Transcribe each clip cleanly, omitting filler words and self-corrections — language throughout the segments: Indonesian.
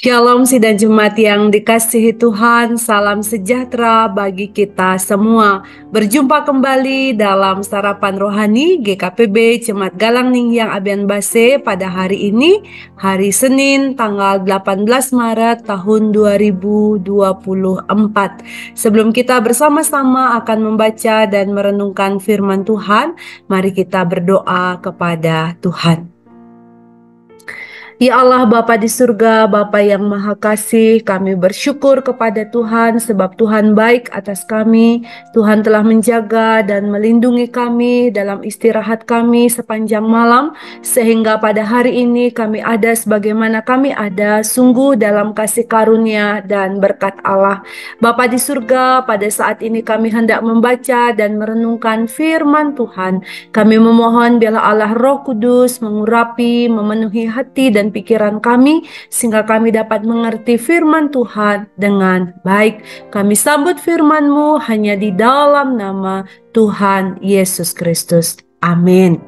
Shalom sidang jemaat yang dikasihi Tuhan, salam sejahtera bagi kita semua. Berjumpa kembali dalam Sarapan Rohani GKPB Jemaat Galang Ningyang Abian Base pada hari ini, hari Senin tanggal 18 Maret tahun 2024. Sebelum kita bersama-sama akan membaca dan merenungkan firman Tuhan, mari kita berdoa kepada Tuhan. Ya Allah Bapa di surga, Bapa yang Maha Kasih, kami bersyukur kepada Tuhan sebab Tuhan baik atas kami. Tuhan telah menjaga dan melindungi kami dalam istirahat kami sepanjang malam, sehingga pada hari ini kami ada sebagaimana kami ada, sungguh dalam kasih karunia dan berkat Allah. Bapa di surga, pada saat ini kami hendak membaca dan merenungkan firman Tuhan. Kami memohon biarlah Allah Roh Kudus mengurapi, memenuhi hati dan pikiran kami, sehingga kami dapat mengerti firman Tuhan dengan baik. Kami sambut firman-Mu hanya di dalam nama Tuhan Yesus Kristus. Amin.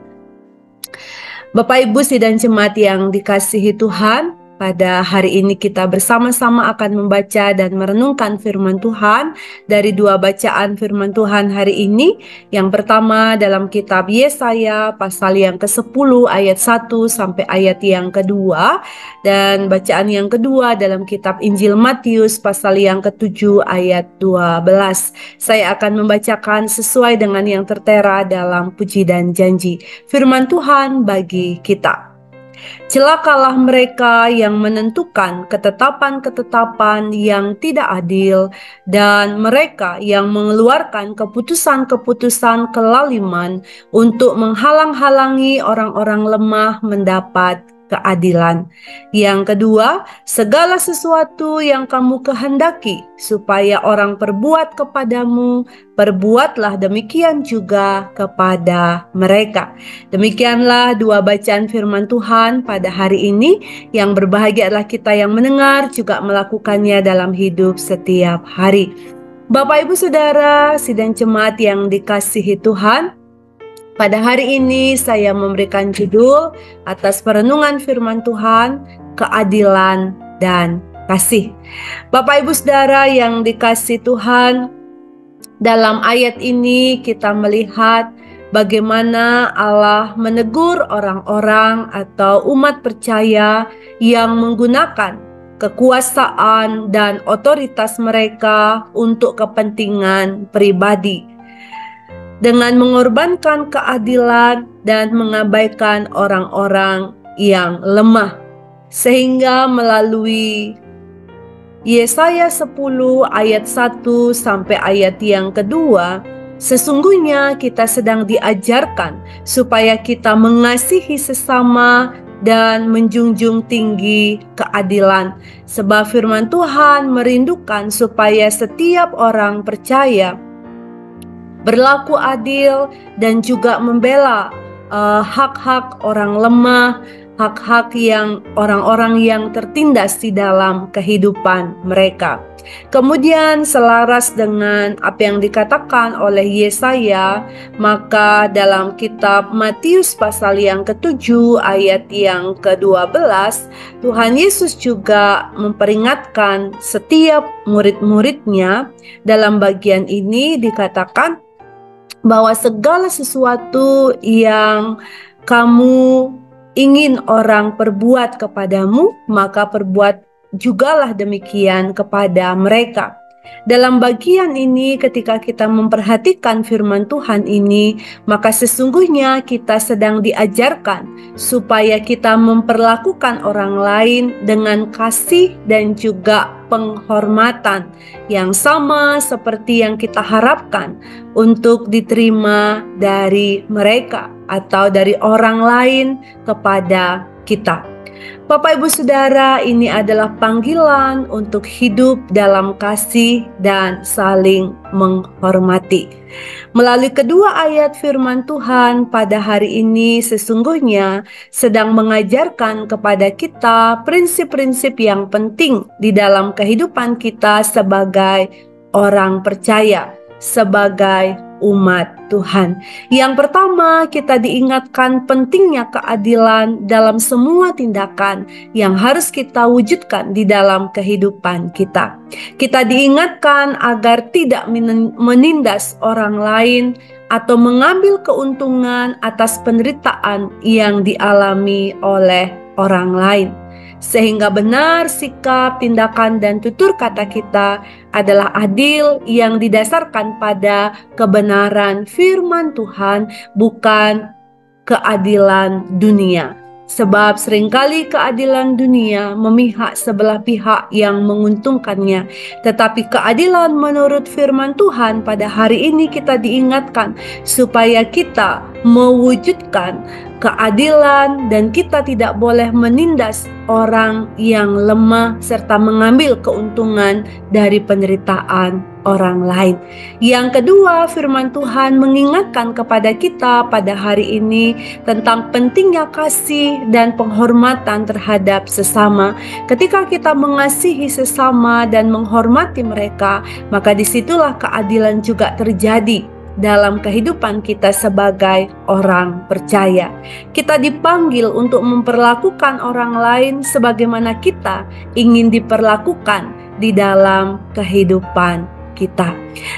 Bapak Ibu sidang jemaat yang dikasihi Tuhan, pada hari ini kita bersama-sama akan membaca dan merenungkan firman Tuhan dari dua bacaan firman Tuhan hari ini. Yang pertama dalam kitab Yesaya pasal yang ke-10 ayat 1 sampai ayat yang kedua, dan bacaan yang kedua dalam kitab Injil Matius pasal yang ke-7 ayat 12. Saya akan membacakan sesuai dengan yang tertera dalam puji dan janji. Firman Tuhan bagi kita. Celakalah mereka yang menentukan ketetapan-ketetapan yang tidak adil, dan mereka yang mengeluarkan keputusan-keputusan kelaliman untuk menghalang-halangi orang-orang lemah mendapat keadilan. Yang kedua, segala sesuatu yang kamu kehendaki supaya orang perbuat kepadamu, perbuatlah demikian juga kepada mereka. Demikianlah dua bacaan firman Tuhan pada hari ini, yang berbahagia adalah kita yang mendengar juga melakukannya dalam hidup setiap hari. Bapak Ibu Saudara sidang jemaat yang dikasihi Tuhan, pada hari ini saya memberikan judul atas perenungan firman Tuhan, keadilan dan kasih. Bapak Ibu Saudara yang dikasihi Tuhan, dalam ayat ini kita melihat bagaimana Allah menegur orang-orang atau umat percaya yang menggunakan kekuasaan dan otoritas mereka untuk kepentingan pribadi, dengan mengorbankan keadilan dan mengabaikan orang-orang yang lemah. Sehingga melalui Yesaya 10 ayat 1 sampai ayat yang kedua, sesungguhnya kita sedang diajarkan supaya kita mengasihi sesama dan menjunjung tinggi keadilan. Sebab firman Tuhan merindukan supaya setiap orang percaya berlaku adil dan juga membela hak-hak orang lemah, hak-hak yang orang-orang yang tertindas di dalam kehidupan mereka. Kemudian selaras dengan apa yang dikatakan oleh Yesaya, maka dalam kitab Matius pasal yang ke-7 ayat yang ke-12, Tuhan Yesus juga memperingatkan setiap murid-muridnya. Dalam bagian ini dikatakan bahwa segala sesuatu yang kamu ingin orang perbuat kepadamu, maka perbuat jugalah demikian kepada mereka. Dalam bagian ini, ketika kita memperhatikan firman Tuhan ini, maka sesungguhnya kita sedang diajarkan supaya kita memperlakukan orang lain dengan kasih dan juga penghormatan yang sama seperti yang kita harapkan untuk diterima dari mereka atau dari orang lain kepada kita. Bapak Ibu Saudara, ini adalah panggilan untuk hidup dalam kasih dan saling menghormati. Melalui kedua ayat firman Tuhan pada hari ini sesungguhnya sedang mengajarkan kepada kita prinsip-prinsip yang penting di dalam kehidupan kita sebagai orang percaya, sebagai umat Tuhan. Yang pertama, kita diingatkan pentingnya keadilan dalam semua tindakan yang harus kita wujudkan di dalam kehidupan kita. Kita diingatkan agar tidak menindas orang lain atau mengambil keuntungan atas penderitaan yang dialami oleh orang lain. Sehingga benar sikap, tindakan, dan tutur kata kita adalah adil yang didasarkan pada kebenaran firman Tuhan, bukan keadilan dunia. Sebab seringkali keadilan dunia memihak sebelah pihak yang menguntungkannya. Tetapi keadilan menurut firman Tuhan pada hari ini kita diingatkan supaya kita mewujudkan keadilan dan kita tidak boleh menindas orang yang lemah serta mengambil keuntungan dari penderitaan orang lain. Yang kedua, firman Tuhan mengingatkan kepada kita pada hari ini tentang pentingnya kasih dan penghormatan terhadap sesama. Ketika kita mengasihi sesama dan menghormati mereka, maka disitulah keadilan juga terjadi dalam kehidupan kita sebagai orang percaya. Kita dipanggil untuk memperlakukan orang lain sebagaimana kita ingin diperlakukan di dalam kehidupan kita.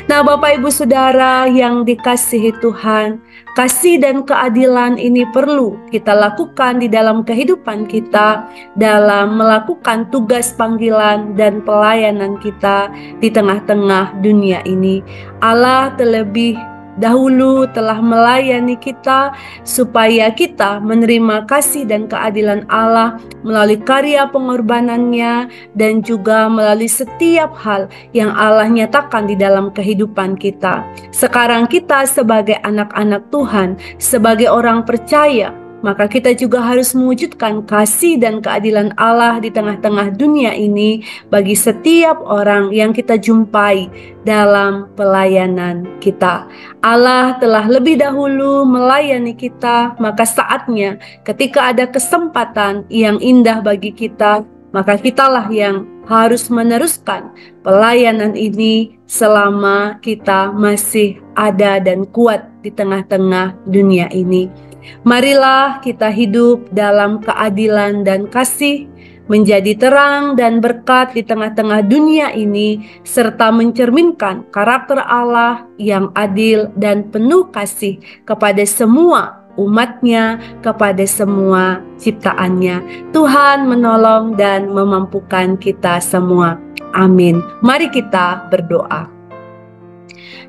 Nah, Bapak Ibu Saudara yang dikasihi Tuhan, kasih dan keadilan ini perlu kita lakukan di dalam kehidupan kita, dalam melakukan tugas panggilan dan pelayanan kita di tengah-tengah dunia ini. Allah terlebih dahulu telah melayani kita supaya kita menerima kasih dan keadilan Allah melalui karya pengorbanannya dan juga melalui setiap hal yang Allah nyatakan di dalam kehidupan kita. Sekarang kita sebagai anak-anak Tuhan, sebagai orang percaya, maka kita juga harus mewujudkan kasih dan keadilan Allah di tengah-tengah dunia ini bagi setiap orang yang kita jumpai dalam pelayanan kita. Allah telah lebih dahulu melayani kita, maka saatnya ketika ada kesempatan yang indah bagi kita, maka kitalah yang harus meneruskan pelayanan ini selama kita masih ada dan kuat di tengah-tengah dunia ini. Marilah kita hidup dalam keadilan dan kasih, menjadi terang dan berkat di tengah-tengah dunia ini, serta mencerminkan karakter Allah yang adil dan penuh kasih kepada semua umatnya, kepada semua ciptaannya. Tuhan menolong dan memampukan kita semua. Amin. Mari kita berdoa.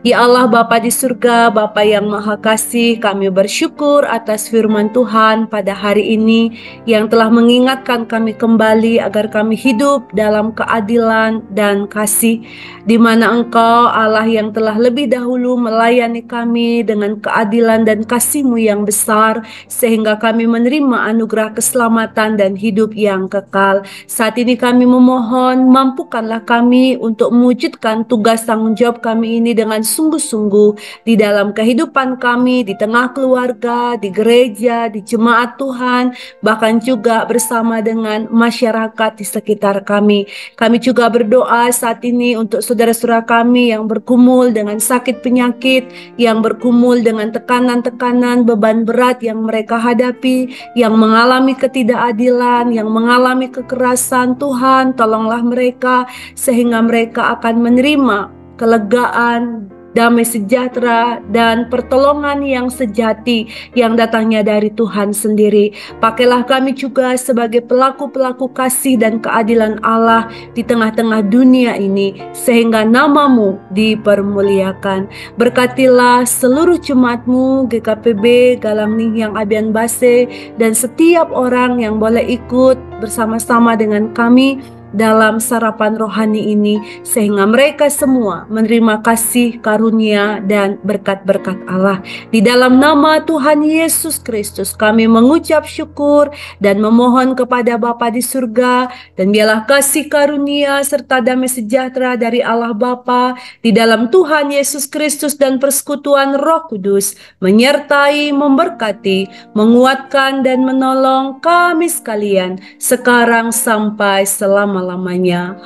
Ya Allah Bapa di surga, Bapa yang Maha Kasih, kami bersyukur atas firman Tuhan pada hari ini yang telah mengingatkan kami kembali agar kami hidup dalam keadilan dan kasih, di mana Engkau Allah yang telah lebih dahulu melayani kami dengan keadilan dan kasih-Mu yang besar, sehingga kami menerima anugerah keselamatan dan hidup yang kekal. Saat ini kami memohon, mampukanlah kami untuk mewujudkan tugas tanggung jawab kami ini dengan sungguh-sungguh di dalam kehidupan kami, di tengah keluarga, di gereja, di jemaat Tuhan, bahkan juga bersama dengan masyarakat di sekitar kami. Kami juga berdoa saat ini untuk saudara-saudara kami yang bergumul dengan sakit penyakit, yang bergumul dengan tekanan-tekanan, beban berat yang mereka hadapi, yang mengalami ketidakadilan, yang mengalami kekerasan. Tuhan, tolonglah mereka sehingga mereka akan menerima kelegaan, damai sejahtera, dan pertolongan yang sejati yang datangnya dari Tuhan sendiri. Pakailah kami juga sebagai pelaku-pelaku kasih dan keadilan Allah di tengah-tengah dunia ini, sehingga nama-Mu dipermuliakan. Berkatilah seluruh jemaat-Mu, GKPB, Galang Ningyang Abian Base, dan setiap orang yang boleh ikut bersama-sama dengan kami dalam sarapan rohani ini, sehingga mereka semua menerima kasih, karunia, dan berkat-berkat Allah. Di dalam nama Tuhan Yesus Kristus kami mengucap syukur dan memohon kepada Bapa di surga, dan biarlah kasih karunia serta damai sejahtera dari Allah Bapa di dalam Tuhan Yesus Kristus dan persekutuan Roh Kudus menyertai, memberkati, menguatkan, dan menolong kami sekalian sekarang sampai selama-lamanya.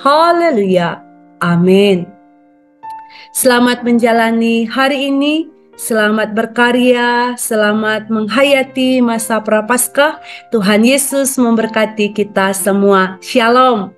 Haleluya. Amin. Selamat menjalani hari ini Selamat berkarya, selamat menghayati masa Prapaskah. Tuhan Yesus memberkati kita semua. Shalom.